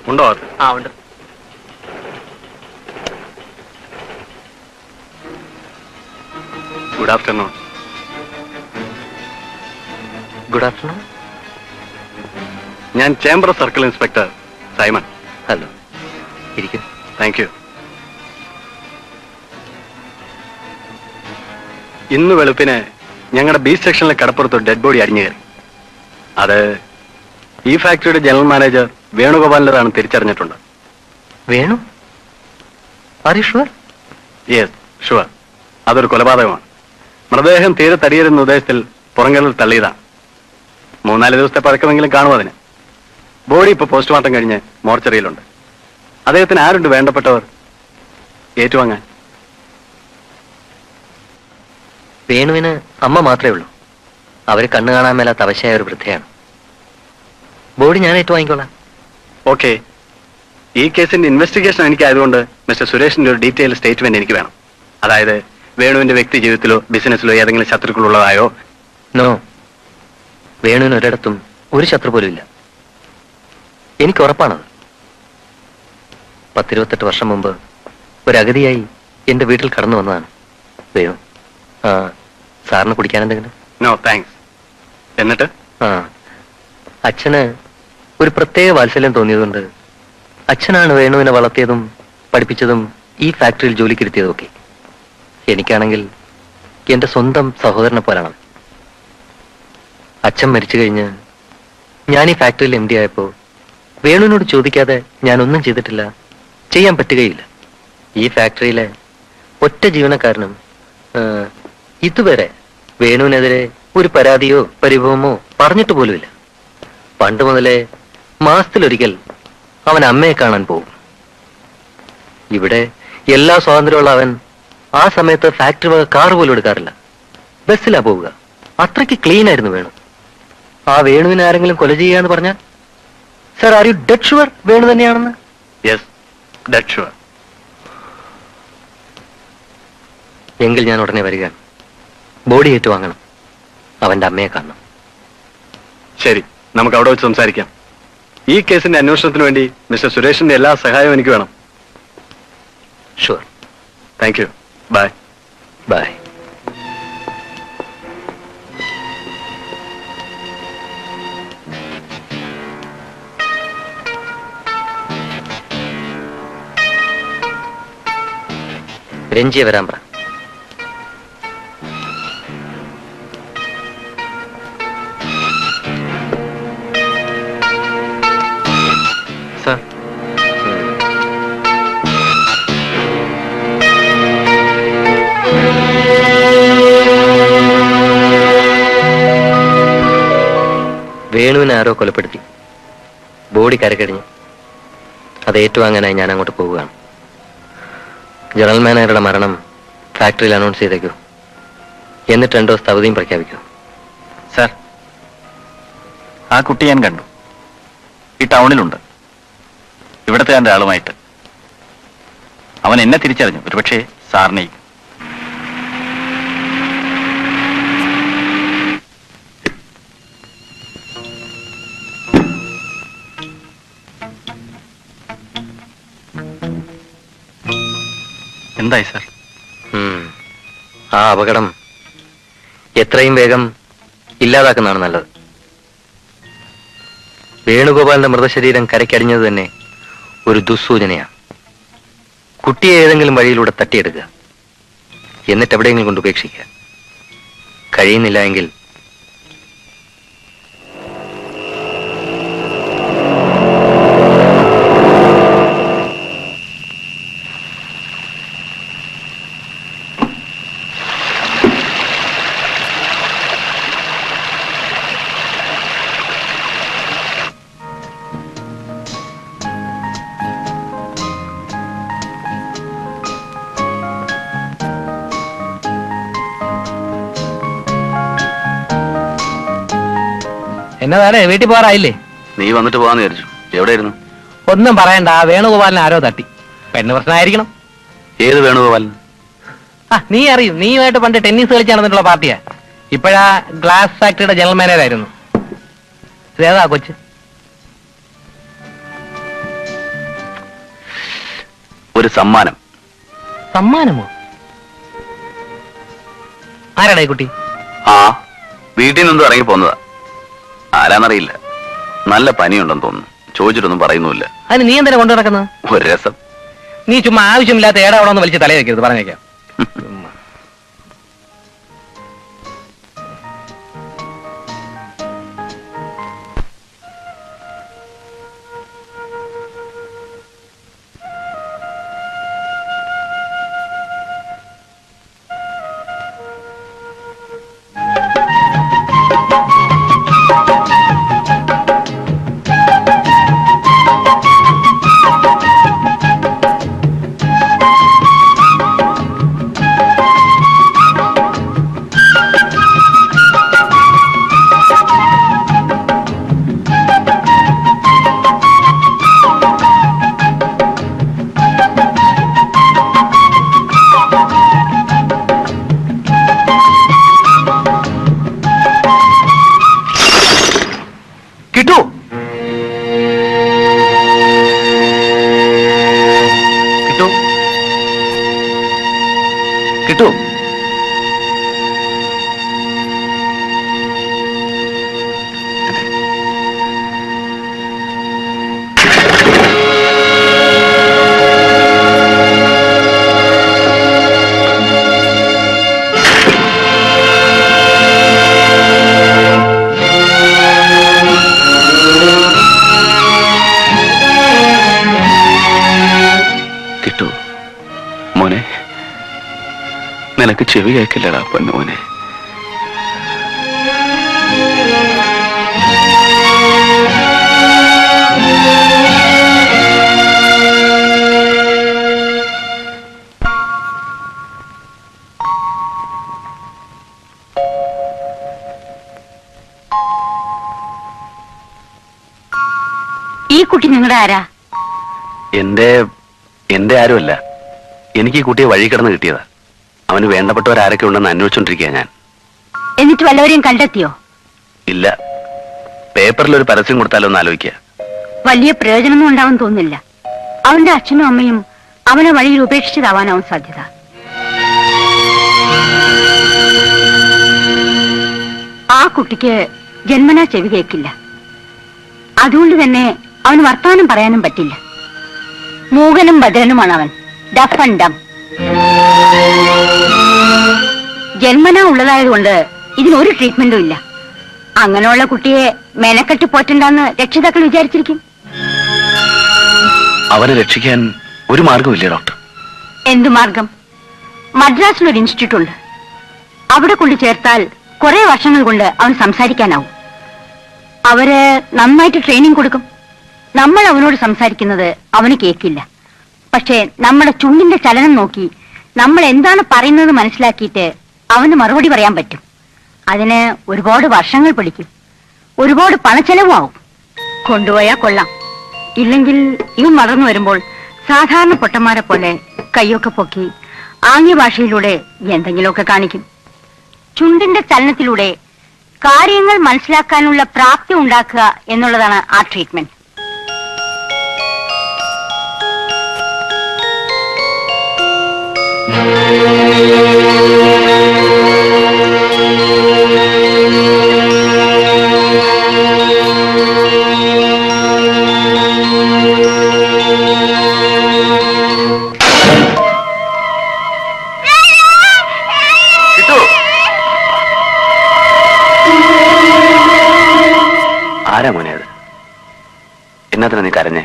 ഉണ്ടോ? ആ ഉണ്ട്. Good afternoon. Good afternoon. ഞാൻ ചേംബർ സർക്കിൾ ഇൻസ്പെക്ടർ സൈമൺ. ഹലോ, ഇരിക്കും. Thank you. ഇന്ന് വെളുപ്പിന് ഞങ്ങളുടെ ബി സെക്ഷനിലെ കടപ്പുറത്ത് ഡെഡ് ബോഡി അടിഞ്ഞു കയറി. അത് ഈ ഫാക്ടറിയുടെ ജനറൽ മാനേജർ വേണുഗോപാലിൻ്റെതാണ് തിരിച്ചറിഞ്ഞിട്ടുണ്ട്. Venu? Are you sure? Yes, sure. അതൊരു കൊലപാതകമാണ്. മൃതദേഹം തീരെ തടിയരുന്ന ഉദ്ദേശത്തിൽ പുറങ്കലിൽ തള്ളിയതാണ്. 3-4 ദിവസത്തെ പഴക്കമെങ്കിലും കാണും അതിന്. ബോഡി ഇപ്പൊ പോസ്റ്റ്മോർട്ടം കഴിഞ്ഞ് മോർച്ചറിയിലുണ്ട്. അദ്ദേഹത്തിന് ആരുണ്ട് വേണ്ടപ്പെട്ടവർ ഏറ്റുവാങ്ങാൻ? വേണുവിന് അമ്മ മാത്രമേ ഉള്ളൂ. അവര് കണ്ണു കാണാൻ മേലാത്ത അവശയായ ഒരു വൃദ്ധയാണ്. ബോഡി ഞാൻ ഏറ്റുവാങ്ങിക്കോളാം. ഓക്കെ. ഈ കേസിന്റെ ഇൻവെസ്റ്റിഗേഷൻ എനിക്കായതുകൊണ്ട് മിസ്റ്റർ സുരേഷിന്റെ ഒരു ഡീറ്റെയിൽ സ്റ്റേറ്റ്മെന്റ് എനിക്ക് വേണം. അതായത് വേണുവിന്റെ വ്യക്തി ജീവിതത്തിലോ ബിസിനസ്സിലോ ഏതെങ്കിലും ശത്രുക്കളുള്ളതായോ? നോ, വേണുവിന് ഒരിടത്തും ഒരു ശത്രു പോലും ഇല്ല. എനിക്ക് ഉറപ്പാണത്. 10-28 വർഷം മുമ്പ് ഒരു അഗതിയായി എന്റെ വീട്ടിൽ കടന്നു വന്നതാണ് വേണു. സാറിന് കുടിക്കാൻ എന്തെങ്കിലും? No thanks. എന്നിട്ട് അച്ഛന് ഒരു പ്രത്യേക വാത്സല്യം തോന്നിയതുകൊണ്ട് അച്ഛനാണ് വേണുവിനെ വളർത്തിയതും പഠിപ്പിച്ചതും ഈ ഫാക്ടറിയിൽ ജോലിക്കിരുത്തിയതും ഒക്കെ. എനിക്കാണെങ്കിൽ എന്റെ സ്വന്തം സഹോദരനെ പോലാണ്. അച്ഛൻ മരിച്ചു കഴിഞ്ഞ് ഞാൻ ഈ ഫാക്ടറിയിൽ MD ആയപ്പോ വേണുവിനോട് ചോദിക്കാതെ ഞാനൊന്നും ചെയ്തിട്ടില്ല, ചെയ്യാൻ പറ്റുകയില്ല. ഈ ഫാക്ടറിയിലെ ഒറ്റ ജീവനക്കാരനും ഇതുവരെ വേണുവിനെതിരെ ഒരു പരാതിയോ പരിഭവമോ പറഞ്ഞിട്ട് പോലുമില്ല. പണ്ട് മുതലേ മാസത്തിലൊരിക്കൽ അവൻ അമ്മയെ കാണാൻ പോകും. ഇവിടെ എല്ലാ സ്വാതന്ത്ര്യമുള്ള അവൻ ആ സമയത്ത് ഫാക്ടറി വക കാർ പോലും എടുക്കാറില്ല, ബസ്സിലാ പോവുക. അത്രയ്ക്ക് ക്ലീൻ ആയിരുന്നു വേണു. ആ വേണുവിനെ ആരെങ്കിലും കൊല ചെയ്യാന്ന് പറഞ്ഞാൽ, sir are you dead sure Venu തന്നെയാണെന്ന്? Yes, dead sure. എങ്കിൽ ഞാൻ ഉടനെ വരികയാണ്. ബോഡി ഏറ്റുവാങ്ങണം, അവന്റെ അമ്മയെ കാണണം. ശരി, നമുക്ക് അവിടെ വെച്ച് സംസാരിക്കാം. ഈ കേസിന്റെ അന്വേഷണത്തിന് വേണ്ടി മിസ്റ്റർ സുരേഷിന്റെ എല്ലാ സഹായവും എനിക്ക് വേണം. Sure. Thank you. Bye. Bye. രഞ്ജിയെ വരാൻ പറ. സർ, വേണുവിനെ ആരോ കൊലപ്പെടുത്തി. ബോഡി കരക്കടിഞ്ഞു. അത് ഏറ്റുവാങ്ങാനായി ഞാൻ അങ്ങോട്ട് പോവുകയാണ്. ജനറൽ മാനേജറുടെ മരണം ഫാക്ടറിയിൽ അനൗൺസ് ചെയ്തേക്കൂ. എന്നിട്ട് 2 ദിവസത്തെ അവധിയും പ്രഖ്യാപിക്കൂ. സർ, ആ കുട്ടി ഞാൻ കണ്ടു. ഈ ടൗണിലുണ്ട്, ഇവിടുത്തെ എൻ്റെ ആളുമായിട്ട്. അവൻ എന്നെ തിരിച്ചറിഞ്ഞു, ഒരുപക്ഷെ സാറിനെയും. എന്തായി സർ? ആ അപകടം എത്രയും വേഗം ഇല്ലാതാക്കുന്നതാണ് നല്ലത്. വേണുഗോപാലിന്റെ മൃതശരീരം കരയ്ക്കടിഞ്ഞത് തന്നെ ഒരു ദുസ്സൂചനയാണ്. കുട്ടിയെ ഏതെങ്കിലും വഴിയിലൂടെ തട്ടിയെടുക്കുക, എന്നിട്ട് എവിടെയെങ്കിലും കൊണ്ട് ഉപേക്ഷിക്കുക. കഴിയുന്നില്ല എങ്കിൽ എന്നതാണ് വീട്ടിൽ പോകാറായില്ലേ? നീ വന്നിട്ട് പോകാന്ന് വിചാരിച്ചു. എവിടെയായിരുന്നു? ഒന്നും പറയണ്ട, വേണുഗോപാലിനെ ആരോ തട്ടി. പെണ്ണ് പ്രശ്നമായിരിക്കണം. ഏത് വേണുഗോപാലൻ? നീ അറിയും, നീയുമായിട്ട് പണ്ട് ടെന്നീസ് കളിച്ച് നടന്നിട്ടുള്ള പാർട്ടിയാ. ഇപ്പോഴാ ഗ്ലാസ് ഫാക്ടറിയുടെ ജനറൽ മാനേജർ ആയിരുന്നു. ഏതാ കൊച്ച്? ഒരു സമ്മാനം. സമ്മാനമോ? ആരാടാ ഈ കുട്ടി? ആ, വീട്ടിൽ നിന്നും ഇറങ്ങി പോന്നതാ. ആരാന്നറിയില്ല. നല്ല പനിയുണ്ടെന്ന് തോന്നുന്നു. ചോദിച്ചിട്ടൊന്നും പറയുന്നുമില്ല. അതിന് നീ എന്തിനാ കൊണ്ടു നടക്കുന്നത്? ഒരു രസം. നീ ചുമ്മാ ആവശ്യമില്ലാത്ത ഏടാവണമെന്ന് വലിച്ച് തലയിൽ വെക്കരുത്, പറഞ്ഞേക്കാം. ചുമ്മാ. കിട്ടു. കിട്ടു. കിട്ടു. കിട്ടു മോനെ, നിനക്ക് ചെവി കേൾക്കില്ലടാ പൊന്നുമോനെ. ഈ കുട്ടി നിങ്ങളുടെ ആരാ? എന്റെ ആരുമല്ല. എനിക്ക് ഈ കുട്ടിയെ വഴി കിടന്ന് കിട്ടിയതാ. അവന് വേണ്ടപ്പെട്ടവരാരൊക്കെ ഉണ്ടെന്ന് അന്വേഷിച്ചോണ്ടിരിക്കുക ഞാൻ. എന്നിട്ട് വല്ലവരെയും കണ്ടെത്തിയോ? ഇല്ല. പേപ്പറിൽ ഒരു പരസ്യം കൊടുത്താലോ എന്ന് ആലോചിക്കുക. വലിയ പ്രയോജനമൊന്നും ഉണ്ടാവാൻ തോന്നുന്നില്ല. അവന്റെ അച്ഛനും അമ്മയും അവനെ വഴിയിൽ ഉപേക്ഷിച്ചതാവാനാവും സാധ്യത. ആ കുട്ടിക്ക് ജന്മനാ ചെവി കേൾക്കില്ല. അതുകൊണ്ട് തന്നെ അവന് വർത്തമാനം പറയാനും പറ്റില്ല. മൂകനും ബദരനുമാണ് അവൻ. Deaf and dumb. ജന്മനാ ഉള്ളതായതുകൊണ്ട് ഇതിനൊരു ട്രീറ്റ്മെന്റും ഇല്ല. അങ്ങനെയുള്ള കുട്ടിയെ മെനക്കെട്ട് പോറ്റണ്ടെന്ന് രക്ഷിതാക്കൾ വിചാരിച്ചിരിക്കും. അവനെ രക്ഷിക്കാൻ ഒരു മാർഗമില്ലേ ഡോക്ടർ? എന്തു മാർഗം? മദ്രാസിലൊരു ഇൻസ്റ്റിറ്റ്യൂട്ട് ഉണ്ട്. അവിടെ കൊണ്ട് ചേർത്താൽ കുറെ വർഷങ്ങൾ കൊണ്ട് അവൻ സംസാരിക്കാനാവും. അവര് നന്നായിട്ട് ട്രെയിനിങ് കൊടുക്കും. നമ്മൾ അവനോട് സംസാരിക്കുന്നത് അവന് കേൾക്കില്ല. പക്ഷേ നമ്മുടെ ചുണ്ടിന്റെ ചലനം നോക്കി നമ്മൾ എന്താണ് പറയുന്നത് മനസ്സിലാക്കിയിട്ട് അവന് മറുപടി പറയാൻ പറ്റും. അതിന് ഒരുപാട് വർഷങ്ങൾ പിടിക്കും. ഒരുപാട് പണച്ചെലവും ആവും. കൊണ്ടുപോയാൽ കൊള്ളാം. ഇല്ലെങ്കിൽ ഇവൻ വളർന്നു വരുമ്പോൾ സാധാരണ പൊട്ടന്മാരെ പോലെ കൈയൊക്കെ പൊക്കി ആംഗ്യ ഭാഷയിലൂടെ എന്തെങ്കിലുമൊക്കെ കാണിക്കും. ചുണ്ടിന്റെ ചലനത്തിലൂടെ കാര്യങ്ങൾ മനസ്സിലാക്കാനുള്ള പ്രാപ്തി ഉണ്ടാക്കുക എന്നുള്ളതാണ് ആ ട്രീറ്റ്മെന്റ്. ആരാ മോനെ അത്? എന്നാത്തിനാ നീ കരഞ്ഞേ?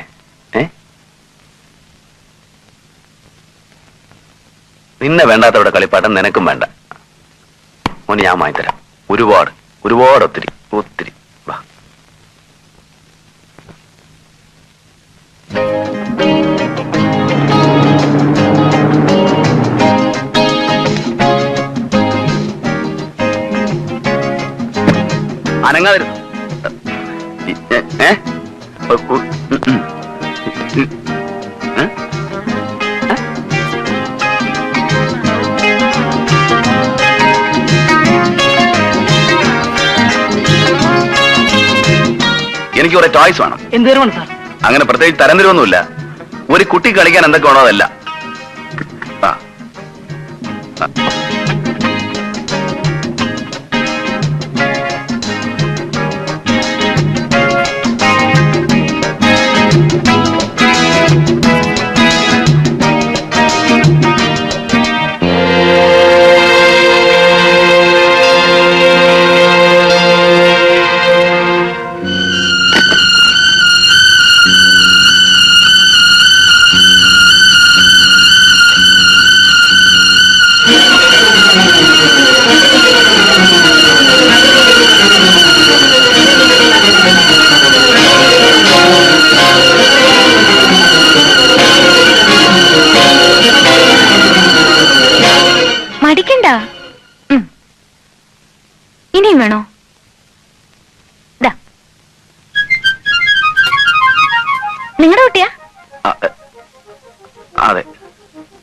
നിന്നെ വേണ്ടാത്തവിടെ കളിപ്പാട്ടം നിനക്കും വേണ്ട മോനെ. ഞാൻ വാങ്ങിത്തരാം. ഒരുപാട് ഒരുപാട് ഒത്തിരി ഒത്തിരി. വാ. അനങ്ങാതിരുന്നു. എനിക്ക് കുറെ ടോയ്സ് വേണം. എന്ത് വേണം സാർ? അങ്ങനെ പ്രത്യേകിച്ച് തരംതിരൊന്നുമില്ല. ഒരു കുട്ടി കളിക്കാൻ എന്തൊക്കെ വേണോ അതല്ല. മടിക്കണ്ട. ഇനിയും വേണോ? നിങ്ങളുടെ കുട്ടിയാ? അതെ.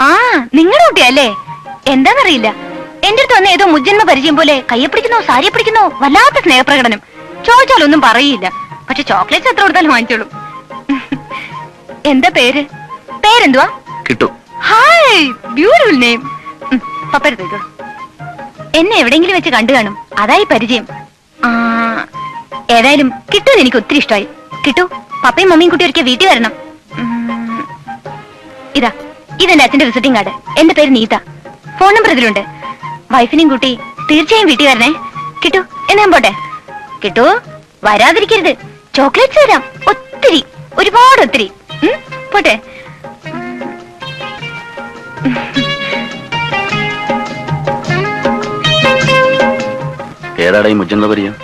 ആ, നിങ്ങളുടെ കുട്ടിയല്ലേ? എന്താന്നറിയില്ല, എന്റെ അടുത്ത് വന്ന് ഏതോ മുജ്ജന്മ പരിചയം പോലെ കയ്യെ പിടിക്കുന്നോ സാരിയെ പിടിക്കുന്നോ, വല്ലാത്ത സ്നേഹപ്രകടനം. ചോദിച്ചാലൊന്നും പറയില്ല, പക്ഷെ ചോക്ലേറ്റ്സ് എത്ര കൊടുത്താലും വാങ്ങിച്ചോളും. എന്താ പേര്? പേരെന്തുവാ? കിട്ടു. Hi, beautiful name. പപ്പരുത്തേക്കോ. എന്നെ എവിടെങ്കിലും വെച്ച് കണ്ടു കാണും, അതായി പരിചയം. ഏതായാലും കിട്ടുമെന്ന് എനിക്ക് ഒത്തിരി ഇഷ്ടമായി. കിട്ടു, പപ്പയും മമ്മിയും കുട്ടി ഒരിക്കൽ വീട്ടിൽ വരണം. ഇതെന്റെ അച്ഛന്റെ വിസിറ്റിംഗ് കാർഡ്. എന്റെ പേര് നീത. ഫോൺ നമ്പർ ഇതിലുണ്ട്. വൈഫിനെയും കൂട്ടി തീർച്ചയായും വീട്ടിൽ വരണേ. കിട്ടു, എന്നാ ഞാൻ പോട്ടെ? കിട്ടു, വരാതിരിക്കരുത്. ചോക്ലേറ്റ്സ് തരാം, ഒത്തിരി, ഒരുപാട് ഒത്തിരി. പോട്ടെ. ഏതാടാ ഈ മുജ്ജന്മ പരിചയം?